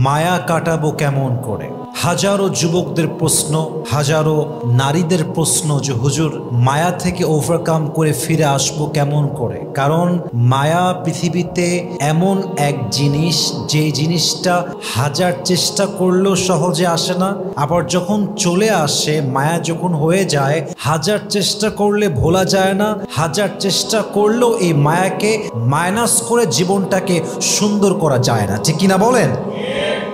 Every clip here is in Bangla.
মায়া কাটাবো কেমন করে। হাজারো যুবকদের প্রশ্ন, হাজারো নারীদের প্রশ্ন যে হুজুর মায়া থেকে ওভারকাম করে ফিরে আসবো কেমন করে। কারণ মায়া পৃথিবীতে এমন এক জিনিস, যে জিনিসটা হাজার চেষ্টা করলেও সহজে আসে না, আবার যখন চলে আসে, মায়া যখন হয়ে যায়, হাজার চেষ্টা করলে ভোলা যায় না, হাজার চেষ্টা করলেও এই মায়াকে মাইনাস করে জীবনটাকে সুন্দর করা যায় না। ঠিক কিনা বলেন?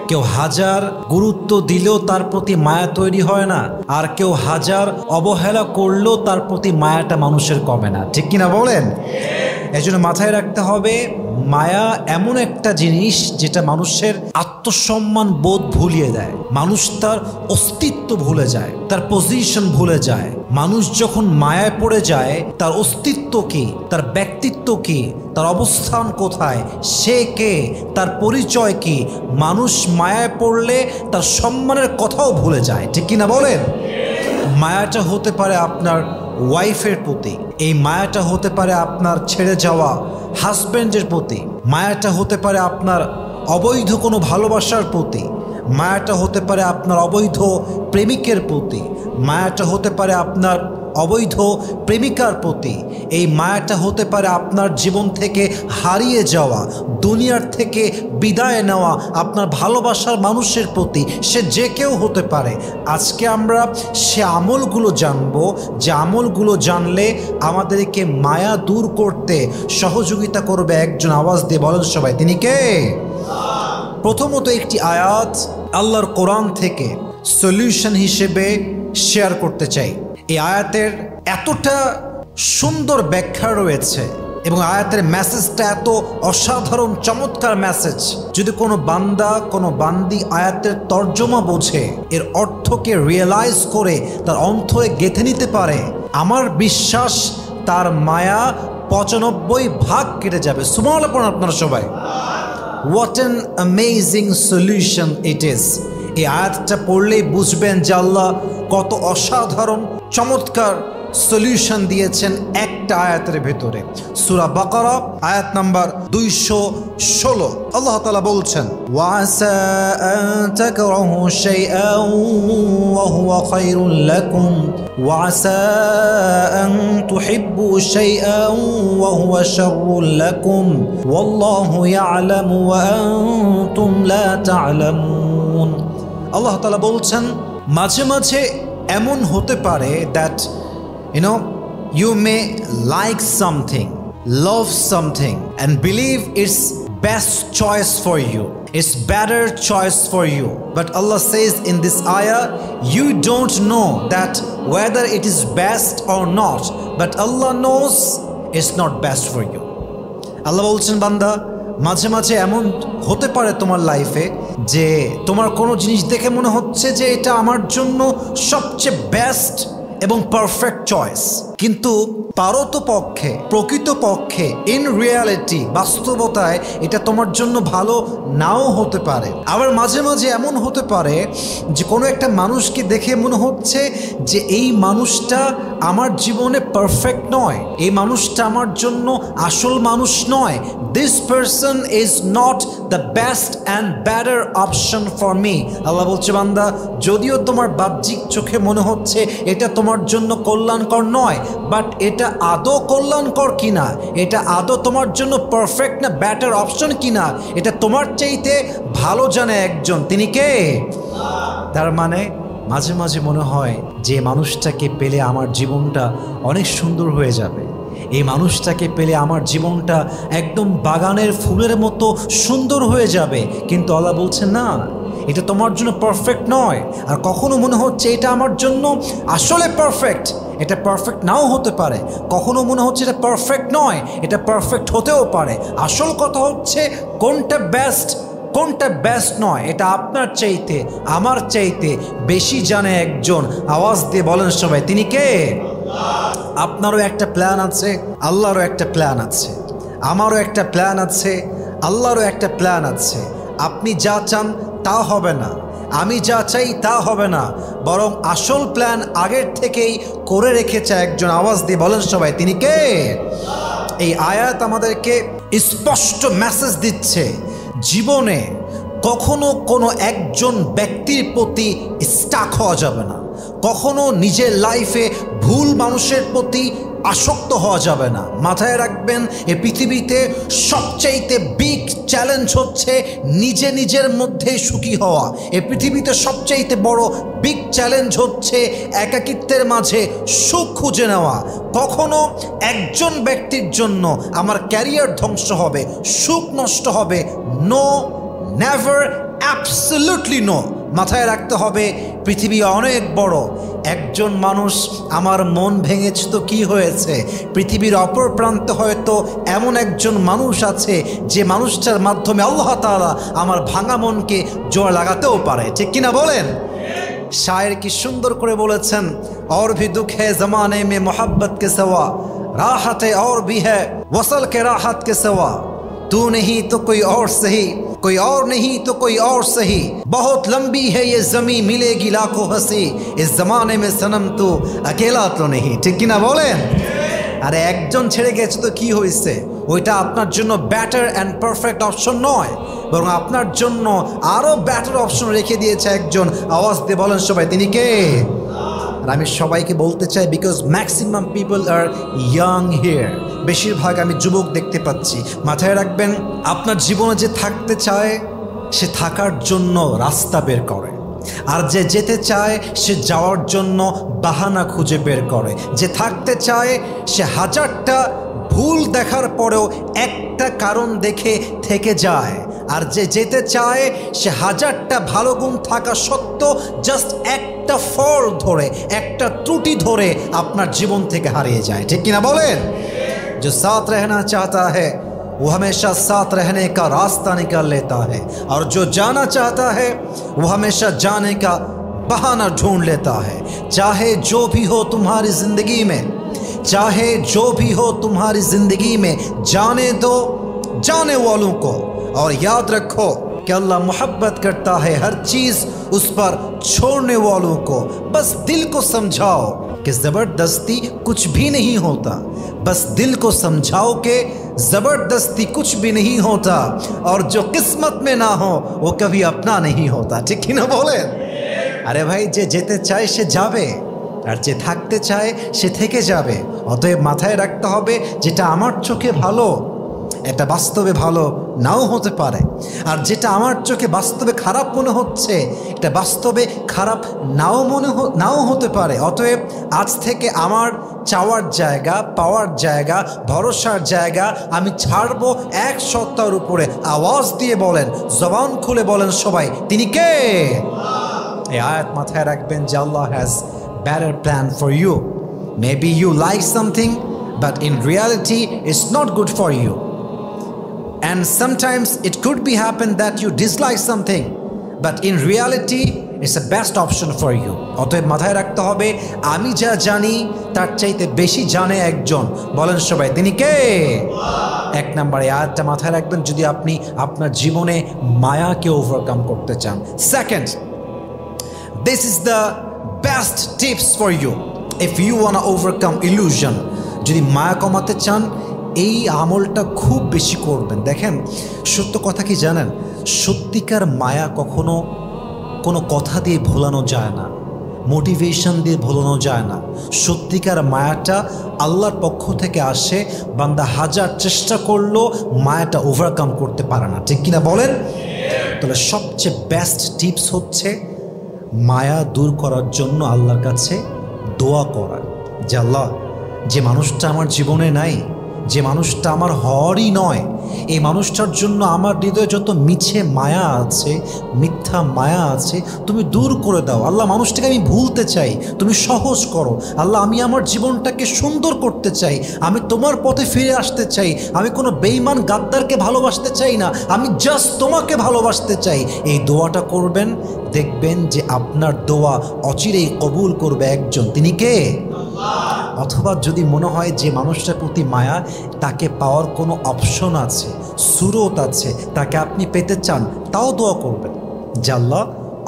কেউ হাজার গুরুত্ব দিলেও তার প্রতি মায়া তৈরি হয় না, আর কেউ হাজার অবহেলা করলেও তার প্রতি মায়াটা মানুষের কমে না। ঠিক কিনা বলেন? এজন্য মাথায় রাখতে হবে, মায়া এমন একটা জিনিস যেটা মানুষের আত্মসম্মান বোধ ভুলিয়ে দেয়, মানুষ তার অস্তিত্ব ভুলে যায়, তার পজিশন ভুলে যায়। মানুষ যখন মায়ায় পড়ে যায়, তার অস্তিত্ব কি, তার ব্যক্তিত্ব কি, তার অবস্থান কোথায়, সে কে, তার পরিচয় কি, মানুষ মায়ায় পড়লে তার সম্মানের কথাও ভুলে যায়। ঠিক কিনা বলেন? মায়াটা হতে পারে আপনার ওয়াইফের প্রতি, এই মায়াটা হতে পারে আপনার ছেড়ে যাওয়া হাজব্যান্ডের প্রতি, মায়াটা হতে পারে আপনার অবৈধ কোনো ভালোবাসার প্রতি, মায়াটা হতে পারে আপনার অবৈধ প্রেমিকের প্রতি, মায়াটা হতে পারে আপনার অবৈধ প্রেমিকার প্রতি, এই মায়াটা হতে পারে আপনার জীবন থেকে হারিয়ে যাওয়া, দুনিয়ার থেকে বিদায় নেওয়া আপনার ভালোবাসার মানুষের প্রতি, সে যে কেউ হতে পারে। আজকে আমরা সে আমলগুলো জানবো, যে আমলগুলো জানলে আমাদেরকে মায়া দূর করতে সহযোগিতা করবে একজন। আওয়াজ দিয়ে বলেন সবাই, তিনি কে? প্রথমত একটি আয়াত আল্লাহর কোরআন থেকে সলিউশন হিসেবে শেয়ার করতে চাই। এই আয়াতের এতটা সুন্দর ব্যাখ্যা রয়েছে এবং আয়াতের মেসেজটা এত অসাধারণ চমৎকার মেসেজ, যদি কোনো বান্দা, কোনো বান্দি আয়াতের তর্জমা বোঝে, এর অর্থকে রিয়েলাইজ করে তার অন্তরে গেঁথে নিতে পারে, আমার বিশ্বাস তার মায়া 95 ভাগ কেটে যাবে। সুবহানাল্লাহ পড়ুন আপনারা সবাই। What an amazing solution it is. এই আয়াতটা পড়লেই বুঝবেন যে আল্লাহ কত অসাধারণ চমৎকার সলিউশন দিয়েছেন একটা আয়াতের ভেতরে। সূরা বাকারা আয়াত নাম্বার 216 আল্লাহ তাআলা বলছেন, ওয়াসা আন তাকরাহু শাইআন ওয়া হুয়া খায়রুল লাকুম ওয়াসা আন তুহিব্বু শাইআন ওয়া হুয়া শাররুল লাকুম ওয়াল্লাহু ইয়ালামু ওয়া আনতুম লা তা'লামুন। আল্লাহ তাআলা বলছেন, মাঝে মাঝে এমন হতে পারে that you may like something, love something and believe it's best choice for you, it's better choice for you, but Allah says in this ayah, you don't know that whether it is best or not, but Allah knows it's not best for you. Allah বলছেন, বান্দা মাঝে মাঝে এমন হতে পারে তোমার লাইফে যে তোমার কোনো জিনিস দেখে মনে হচ্ছে যে এটা আমার জন্য সবচেয়ে বেস্ট এবং পারফেক্ট চয়েস, কিন্তু পারতপক্ষে, প্রকৃতপক্ষে, ইন রিয়ালিটি, বাস্তবতায় এটা তোমার জন্য ভালো নাও হতে পারে। আবার মাঝে মাঝে এমন হতে পারে যে কোনো একটা মানুষকে দেখে মনে হচ্ছে যে এই মানুষটা আমার জীবনে পারফেক্ট নয়, এই মানুষটা আমার জন্য আসল মানুষ নয়। This person is not the best and better option for me. Allah বলছে, বান্দা যদিও তোমার বাহ্যিক চোখে মনে হচ্ছে এটা তোমার জন্য কল্যাণকর নয়, বাট এটা আদৌ কল্যাণকর কিনা, এটা আদৌ তোমার জন্য পারফেক্ট না বেটার অপশন কিনা, এটা তোমার চাইতে ভালো জানে একজন। তিনি কে? তার মানে মাঝে মাঝে মনে হয় যে মানুষটাকে পেলে আমার জীবনটা অনেক সুন্দর হয়ে যাবে, এই মানুষটাকে পেলে আমার জীবনটা একদম বাগানের ফুলের মতো সুন্দর হয়ে যাবে, কিন্তু আল্লাহ বলছেন না, এটা তোমার জন্য পারফেক্ট নয়। আর কখনো মনে হচ্ছে এটা আমার জন্য আসলে পারফেক্ট, এটা পারফেক্ট নাও হতে পারে। কখনো মনে হচ্ছে এটা পারফেক্ট নয়, এটা পারফেক্ট হতেও পারে। আসল কথা হচ্ছে কোনটা বেস্ট, কোনটা বেস্ট নয়, এটা আপনার চাইতে, আমার চাইতে বেশি জানে একজন। আওয়াজ দিয়ে বলেন সবাই, তিনি কে? আপনারও একটা প্ল্যান আছে, আল্লাহরও একটা প্ল্যান আছে, আমারও একটা প্ল্যান আছে, আল্লাহরও একটা প্ল্যান আছে। আপনি যা চান তা হবে না, আমি যা চাই তা হবে না, বরং আসল প্ল্যান আগের থেকেই করে রেখেছে একজন। আওয়াজ দিয়ে বলেন সবাই, তিনি কে? এই আয়াত আমাদেরকে স্পষ্ট মেসেজ দিচ্ছে, জীবনে কখনো কোনো একজন ব্যক্তির প্রতি স্টাক হওয়া যাবে না, কখনো নিজের লাইফে ভুল মানুষের প্রতি আসক্ত হওয়া যাবে না। মাথায় রাখবেন, এই পৃথিবীতে সবচাইতে বিগ চ্যালেঞ্জ হচ্ছে নিজের মধ্যে সুখী হওয়া। এই পৃথিবীতে সবচাইতে বড় বিগ চ্যালেঞ্জ হচ্ছে একাকিত্বের মাঝে সুখ খুঁজে নেওয়া। কখনো একজন ব্যক্তির জন্য আমার ক্যারিয়ার ধ্বংস হবে, সুখ নষ্ট হবে, নো, নেভার, অ্যাবসলিউটলি নো। মাথায় রাখতে হবে পৃথিবী অনেক বড়। একজন মানুষ আমার মন ভেঙেছে তো কি হয়েছে, পৃথিবীর অপর প্রান্তে হয়তো এমন একজন মানুষ আছে যে মানুষটার মাধ্যমে আল্লাহ তাআলা আমার ভাঙা মনকে জোড়া লাগাতেও পারে, ঠিক কিনা বলেন? শায়ের কি সুন্দর করে বলেছেন, और भी दुख है जमाने में मोहब्बत के सिवा, राहत है और भी है वसल के राहत के सिवा, तू नहीं तो कोई और सही, कोई और नहीं तो कोई और सही, बहुत लंबी है ये जमी मिलेगी लाखों हंसी, इस जमाने में सनम तू अकेला तो नहीं, ঠিক কিনা বলেন? আরে একজন ছেড়ে গেছে তো কি হয়েছে, ওইটা আপনার জন্য বেটার অ্যান্ড পারফেক্ট অপশন নয়, বরং আপনার জন্য আরও বেটার অপশন রেখে দিয়েছে একজন। আওয়াজ দিয়ে বলেন সবাই, তিনি কে? আর আমি সবাইকে বলতে চাই, because maximum people are young here, বেশিরভাগ আমি যুবক দেখতে পাচ্ছি। মাথায় রাখবেন, আপনার জীবনে যে থাকতে চায় সে থাকার জন্য রাস্তা বের করে, আর যে যেতে চায় সে যাওয়ার জন্য বাহানা খুঁজে বের করে। যে থাকতে চায় সে হাজারটা ভুল দেখার পরেও একটা কারণ দেখে থেকে যায়, আর যে যেতে চায় সে হাজারটা ভালো গুণ থাকা সত্ত্বেও জাস্ট একটা ফল ধরে, একটা ত্রুটি ধরে আপনার জীবন থেকে হারিয়ে যায়, ঠিক কিনা বলেন? जो साथ रहना चाहता है वो हमेशा साथ रहने का रास्ता निकाल लेता है, और जो जाना चाहता है वो हमेशा जाने का बहाना ढूंढ लेता है। चाहे जो भी हो तुम्हारी ज़िंदगी में, चाहे जो भी हो तुम्हारी ज़िंदगी में, जाने दो जाने वालों को, और याद रखो कि अल्लाह मोहब्बत करता है हर चीज़ उस पर छोड़ने वालों को। बस दिल को समझाओ कि ज़बरदस्ती कुछ भी नहीं होता, बस दिल को समझाओ कि ज़बरदस्ती कुछ भी नहीं होता, और जो किस्मत में ना हो वो कभी अपना नहीं होता, ठीक ही ना बोले? अरे भाई, जे जेते चाय से जावे, আর যে থাকতে চায় সে থেকে যাবে। অতএব মাথায় রাখতে হবে, যেটা আমার চোখে ভালো এটা বাস্তবে ভালো নাও হতে পারে, আর যেটা আমার চোখে বাস্তবে খারাপ মনে হচ্ছে এটা বাস্তবে খারাপ নাও হতে পারে। অতএব আজ থেকে আমার চাওয়ার জায়গা, পাওয়ার জায়গা, ভরসার জায়গা আমি ছাড়বো এক সত্তার উপরে। আওয়াজ দিয়ে বলেন, জবান খুলে বলেন সবাই, তিনি কে? এই আয়াত মাথায় রাখবেন যে আল্লাহ has better plan for you. Maybe you like something, but in reality it's not good for you. And sometimes it could be happen that you dislike something, but in reality it's the best option for you. অতএব মাথায় রাখতে হবে, আমি যা জানি তার চাইতে বেশি জানে একজন। বলেন সবাই, তিনি কে? এক নম্বরে আয়াতটা মাথায় রাখবেন যদি আপনি আপনার জীবনে মায়াকে ওভারকাম করতে চান। Second, this is the best tips for you if you want to overcome illusion. যদি মায়া কমাতে চান এই আমলটা খুব বেশি করবেন। দেখেন, সত্য কথা কি জানেন, সত্যিকার মায়া কখনো কোনো কথা দিয়ে ভোলানো যায় না, মোটিভেশন দিয়ে ভোলানো যায় না। সত্যিকার মায়াটা আল্লাহর পক্ষ থেকে আসে, বান্দা হাজার চেষ্টা করলেও মায়াটা ওভারকাম করতে পারে না, ঠিক কিনা বলেন? তাহলে সবচেয়ে বেস্ট টিপস হচ্ছে মায়া দূর করার জন্য আল্লাহর কাছে দোয়া করা, যে আল্লাহ, যে মানুষটা আমার জীবনে নাই, যে মানুষটা আমার হওয়ারই নয়, এই মানুষটার জন্য আমার হৃদয়ে যত মিছে মায়া আছে, মিথ্যা মায়া আছে, তুমি দূর করে দাও আল্লাহ। মানুষটাকে আমি ভুলতে চাই, তুমি সহজ করো আল্লাহ। আমি আমার জীবনটাকে সুন্দর করতে চাই, আমি তোমার পথে ফিরে আসতে চাই। আমি কোনো বেঈমান গাদ্দারকে ভালোবাসতে চাই না, আমি জাস্ট তোমাকে ভালোবাসতে চাই। এই দোয়াটা করবেন, দেখবেন যে আপনার দোয়া অচিরেই কবুল করবে একজন, তিনি কে? অথবা যদি মনে হয় যে মানুষটার প্রতি মায়া, তাকে পাওয়ার কোনো অপশন আছে, সুরত আছে, তাকে আপনি পেতে চান, তাও দোয়া করবেন যে আল্লাহ,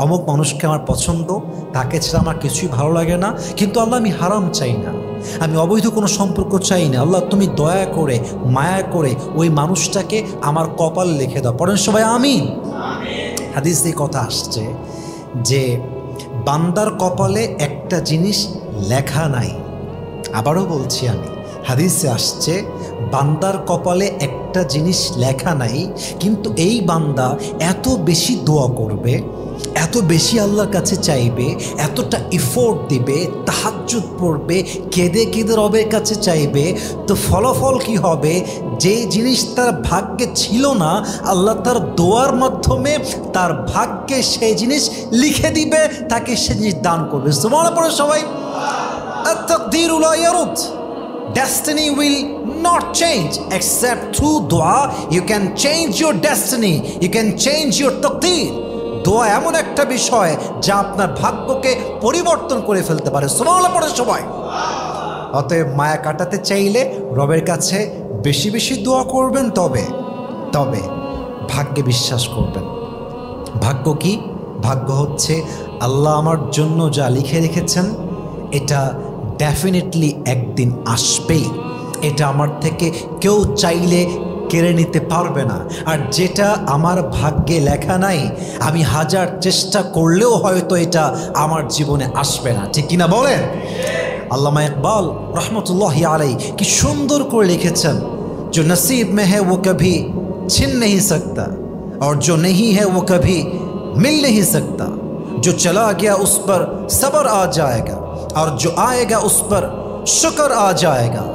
অমুক মানুষকে আমার পছন্দ, তাকে ছাড়া আমার কিছুই ভালো লাগে না, কিন্তু আল্লাহ আমি হারাম চাই না, আমি অবৈধ কোনো সম্পর্ক চাই না, আল্লাহ তুমি দয়া করে মায়া করে ওই মানুষটাকে আমার কপাল লিখে দাও। পড়েন সবাই আমিন। হাদিসে কথা আসছে যে বান্দার কপালে একটা জিনিস লেখা নাই। আবারও বলছি আমি, হাদিসে আসছে বান্দার কপালে একটা জিনিস লেখা নাই, কিন্তু এই বান্দা এত বেশি দোয়া করবে, এত বেশি আল্লাহর কাছে চাইবে, এতটা এফোর্ট দিবে, তাহাজ্জুদ পড়বে, কেঁদে কেঁদে রবের কাছে চাইবে, তো ফলাফল কি হবে? যে জিনিস তার ভাগ্যে ছিল না, আল্লাহ তার দোয়ার মাধ্যমে তার ভাগ্যে সেই জিনিস লিখে দিবে, তাকে সে জিনিস দান করবে। সুবহানাল্লাহ পড়ে সবাই। আত-তাকদীরু লা ইয়ারুদ, destiny will not change except through dua. You can change your destiny, you can change your taqdeer. দোয়া এমন একটা বিষয় যা আপনার ভাগ্যকে পরিবর্তন করে ফেলতে পারে। সুবহানাল্লাহ পড়ে সবাই। অতএব মায়া কাটাতে চাইলে রবের কাছে বেশি বেশি দোয়া করবেন, তবে ভাগ্যে বিশ্বাস করবেন। ভাগ্য কি? ভাগ্য হচ্ছে আল্লাহ আমার জন্য যা লিখে রেখেছেন এটা ডেফিনেটলি একদিন আসবেই। এটা আমার থেকে কেউ চাইলে কেড়ে নিতে পারবে না। আর যেটা আমার ভাগ্যে লেখা নাই, আমি হাজার চেষ্টা করলেও হয়তো এটা আমার জীবনে আসবে না। ঠিক কিনা বলেন? আল্লামা ইকবাল রহমতুল্লাহি আলাইহি কি সুন্দর করে লিখেছেন, जो नसीब में है वो कभी छिन नहीं सकता और जो नहीं है वो कभी मिल नहीं सकता, जो चला गया उस पर सब्र आ जाएगा और जो आएगा उस पर शुक्र आ जाएगा।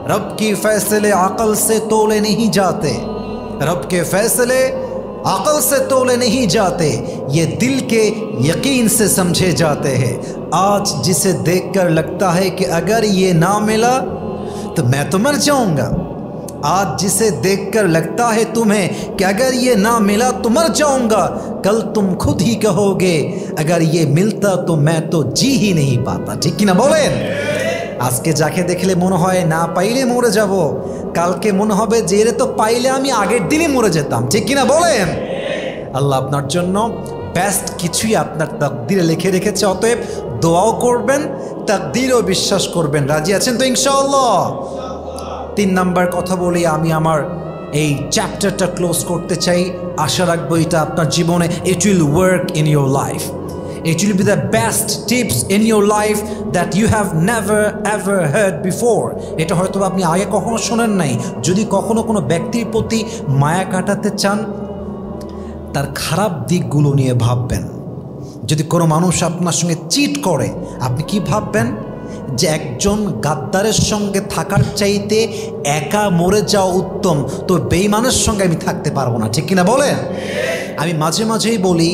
रब की फैसले अक़ल से तोले नहीं जाते, रब के फैसले अक़ल से तोले नहीं जाते, ये दिल के यकीन से समझे जाते हैं। आज जिसे देखकर लगता है कि अगर ये ना मिला तो मैं तो मर जाऊंगा, आज जिसे देखकर लगता है तुम्हें कि अगर ये ना मिला तो मर जाऊंगा, कल तुम खुद ही कहोगे अगर ये मिलता तो मैं तो जी ही नहीं पाता। ठीक कि ना बोलें? আজকে যাকে দেখলে মনে হয় না পাইলে মরে যাব, কালকে মনে হবে যে এরে তো পাইলে আমি আগের দিনই মরে যেতাম। ঠিক কিনা বলেন? আল্লাহ আপনার জন্য বেস্ট কিছুই আপনার তাকদীরে লিখে রেখেছে। অতএব দোয়াও করবেন, তাকদীরও বিশ্বাস করবেন। রাজি আছেন তো ইনশাআল্লাহ? 3 নাম্বার কথা বলি আমি আমার এই চ্যাপ্টারটা ক্লোজ করতে চাই। আশা রাখবো এটা আপনার জীবনে it will work in your life. It will be the best tips in your life that you have never ever heard before. এটা হয়তো আপনি আগে কখনো শোনেন নাই। যদি কখনো কোনো ব্যক্তির প্রতি মায়া কাটাতে চান, তার খারাপ দিকগুলো নিয়ে ভাববেন। যদি কোনো মানুষ আপনার সঙ্গে চিট করে, আপনি কি ভাববেন? যে একজন গাদ্দারের সঙ্গে থাকার চাইতে একা মরে যাওয়া উত্তম, তো বেঈমানের সঙ্গে আমি থাকতে পারবো না। ঠিক কিনা বলেন? আমি মাঝে মাঝেই বলি,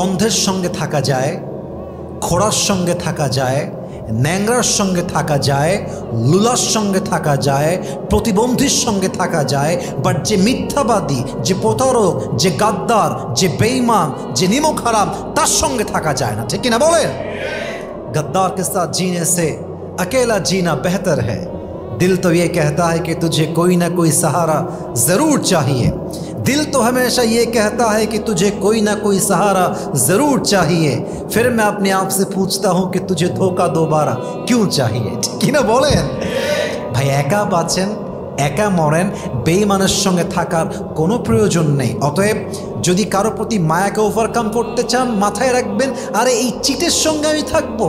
অন্ধের সঙ্গে থাকা যায়, খোড়ার সঙ্গে থাকা যায়, ন্যাংরার সঙ্গে থাকা যায়, লুলার সঙ্গে থাকা যায়, প্রতিবন্ধীর সঙ্গে থাকা যায়, বাট যে মিথ্যাবাদী, যে প্রতারক, যে গাদ্দার, যে বেঈমান, যে নিমক হারাম, তার সঙ্গে থাকা যায় না। ঠিক কিনা বলেন? गद्दार के साथ जीने से अकेला जीना बेहतर है, दिल तो ये कहता है कि तुझे कोई ना कोई सहारा ज़रूर चाहिए, दिल तो हमेशा ये कहता है कि तुझे कोई ना कोई सहारा ज़रूर चाहिए, फिर मैं अपने आप से पूछता हूँ कि तुझे धोखा दोबारा क्यों चाहिए। ठीक ना बोले भाई? एका बाँचेन, एका मरेन, बेईमाনের সঙ্গে থাকার কোনো প্রয়োজন নেই। অতএব যদি কারো প্রতি মায়াকে ওভারকাম করতে চান, মাথায় রাখবেন, আরে এই চিটের সঙ্গে আমি থাকবো,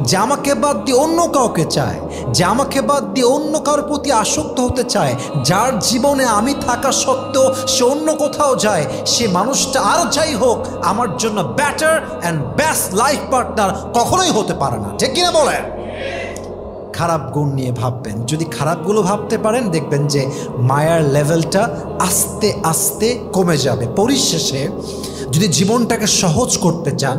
যে আমাকে বাদ দিয়ে অন্য কাউকে চায়, যে আমাকে বাদ দিয়ে অন্য কারোর প্রতি আসক্ত হতে চায়, যার জীবনে আমি থাকা সত্ত্বেও সে অন্য কোথাও যায়, সে মানুষটা আর যাই হোক আমার জন্য better and best life partner কখনোই হতে পারে না। ঠিক কিনা বলেন? খারাপ গুণ নিয়ে ভাববেন। যদি খারাপগুলো ভাবতে পারেন, দেখবেন যে মায়ার লেভেলটা আস্তে আস্তে কমে যাবে। পরিশেষে যদি জীবনটাকে সহজ করতে চান,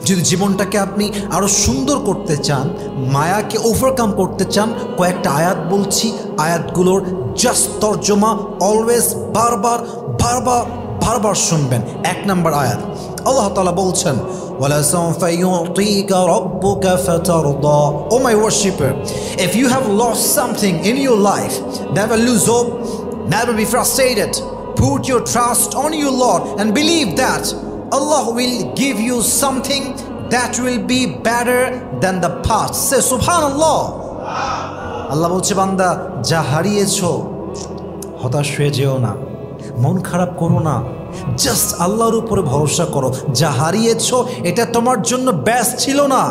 যদি জীবনটাকে আপনি আরও সুন্দর করতে চান, মায়াকে ওভারকাম করতে চান, কয়েকটা আয়াত বলছি, আয়াতগুলোর জাস্ট তর্জমা অলওয়েজ বারবার বারবার বারবার শুনবেন। 1 নম্বর আয়াত, আল্লাহ তাআলা বলছেন, وَلَسَوْفَ يُعْطِيكَ رَبُّكَ فَتَرْضَى. Oh my worshipper, if you have lost something in your life, never lose hope, never be frustrated. Put your trust on your Lord and believe that Allah will give you something that will be better than the past. Say Subhanallah. Allah বলছে, বান্দা যা হারিয়েছো হতাশ হয়ে যেও না, মন খারাপ করো না, জাস্ট আল্লাহর উপরে ভরসা করো। যা হারিয়েছো এটা তোমার জন্য ব্যাস ছিল না,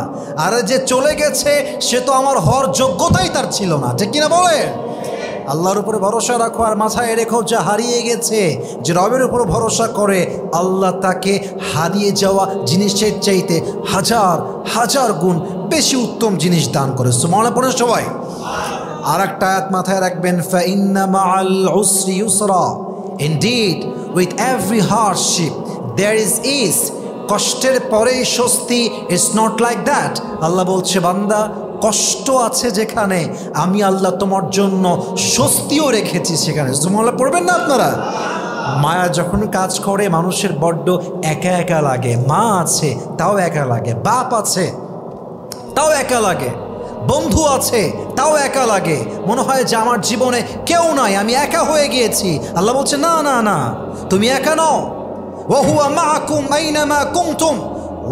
আর যে চলে গেছে সে তো আমার হওয়ার যোগ্যতাই তার ছিল না, ঠিক কিনা বলে? আল্লাহর উপরে ভরসা রাখো, আর মাথায় রেখো যা হারিয়ে গেছে, যে রবের উপর ভরসা করে আল্লাহ তাকে হারিয়ে যাওয়া জিনিসের চাইতে হাজার হাজার গুণ বেশি উত্তম জিনিস দান করে। সুবহানাল্লাহ পড়েন সবাই। আর একটা আয়াত মাথায় রাখবেন, ফাইন্না মাআল উসরি ইউসরা, indeed with every hardship there is is, কষ্টের পরেই স্বস্তি। It's not like that. Allah বলছে বান্দা কষ্ট আছে যেখানে, আমি আল্লাহ তোমার জন্য স্বস্তিও রেখেছি সেখানে। সুবহানাল্লাহ পড়বেন না আপনারা? মায়া যখন কাজ করে মানুষের বড্ড একা একা লাগে। মা আছে তাও একা লাগে, বাপ আছে তাও একা লাগে, বন্ধু আছে তাও একা লাগে, মনে হয় যে আমার জীবনে কেউ নাই, আমি একা হয়ে গিয়েছি। আল্লাহ বলছে না না না, তুমি একা নও। ওয়া হুয়া মাআকুম আইনামা কুনতুম,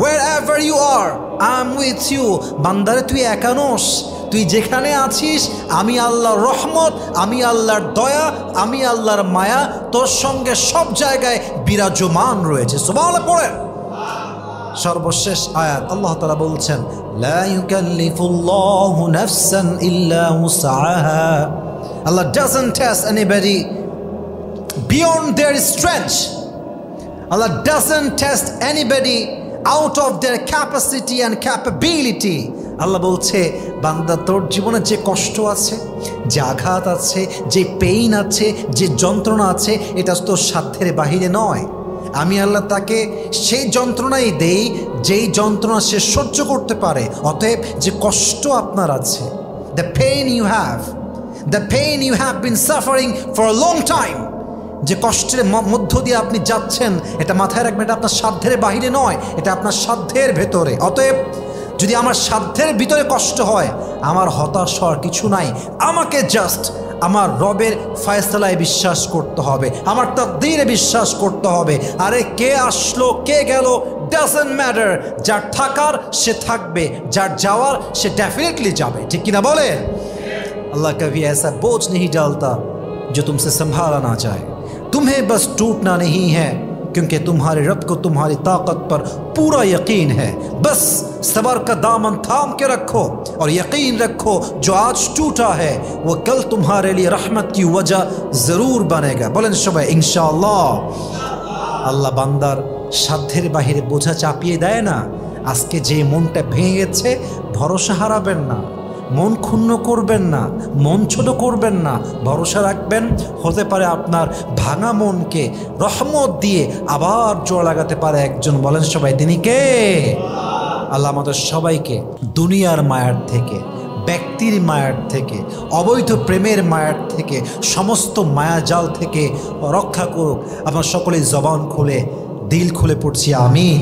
wherever you are I am with you। বান্দারে তুই একা নোস, তুই যেখানে আছিস আমি আল্লাহর রহমত, আমি আল্লাহর দয়া, আমি আল্লাহর মায়া তোর সঙ্গে সব জায়গায় বিরাজমান রয়েছে। সুবহানাল্লাহ পড়েন। সর্বশেষ আয়াত আল্লাহ তাআলা বলছেন, লা ইউকাল্লিফুল্লাহু নাফসান ইল্লা উসআহা। Allah doesn't test anybody beyond their strength. Allah doesn't test anybody out of their capacity and capability. আল্লাহ বলছে বান্দা তোর জীবনে যে কষ্ট আছে, যে আঘাত আছে, যে পেইন আছে, যে যন্ত্রণা আছে, এটা তোর সাধ্যের বাহিরে নয়। আমি আল্লাহ তাকে সেই যন্ত্রণাই দেই যেই যন্ত্রণা সে সহ্য করতে পারে। অতএব যে কষ্ট আপনার আছে, the pain you have been suffering for a long time, যে কষ্টের মধ্য দিয়ে আপনি যাচ্ছেন, এটা মাথায় রাখবেন, এটা আপনার সাধ্যের বাহিরে নয়, এটা আপনার সাধ্যের ভেতরে। অতএব যদি আমার সাধ্যের ভিতরে কষ্ট হয়, আমার হতাশ হওয়ার কিছু নাই। আমাকে জাস্ট আমার রবের ফয়সালায় বিশ্বাস করতে হবে, আমার তাকদীরে বিশ্বাস করতে হবে। আরে কে আসলো কে গেল ডাজন্ট ম্যাটার, যার থাকার সে থাকবে, যার যাওয়ার সে ডেফিনেটলি যাবে, ঠিক কিনা বলেন? अल्लाह कभी ऐसा बोझ नहीं डालता जो तुमसे संभाला ना जाए। तुम्हें बस टूटना नहीं है क्योंकि तुम्हारे रब को तुम्हारी ताकत पर पूरा यकीन है। बस सब्र का दामन थाम के रखो और यकीन रखो जो आज टूटा है वो कल तुम्हारे लिए रहमत की वजह ज़रूर बनेगा। बोलें सबाई इंशाअल्लाह। আল্লাহ বান্দার সাধ্যের বাহিরে বোঝা চাপিয়ে দেয় না। আজকে যে মনটা ভেঙে গেছে, ভরসা হারাবেন না, মন ক্ষুণ্ণ করবেন না, মন ছোট করবেন না, ভরসা রাখবেন। হতে পারে আপনার ভাঙা মনকে রহমত দিয়ে আবার জোড়া লাগাতে পারে একজন। বলেন সবাই তিনি কে? আল্লাহ আমাদের সবাইকে দুনিয়ার মায়ার থেকে, ব্যক্তির মায়ার থেকে, অবৈধ প্রেমের মায়ার থেকে, সমস্ত মায়াজাল থেকে রক্ষা করুক। আমরা সকলেই জবান খুলে দিল খুলে পড়ছি আমিন।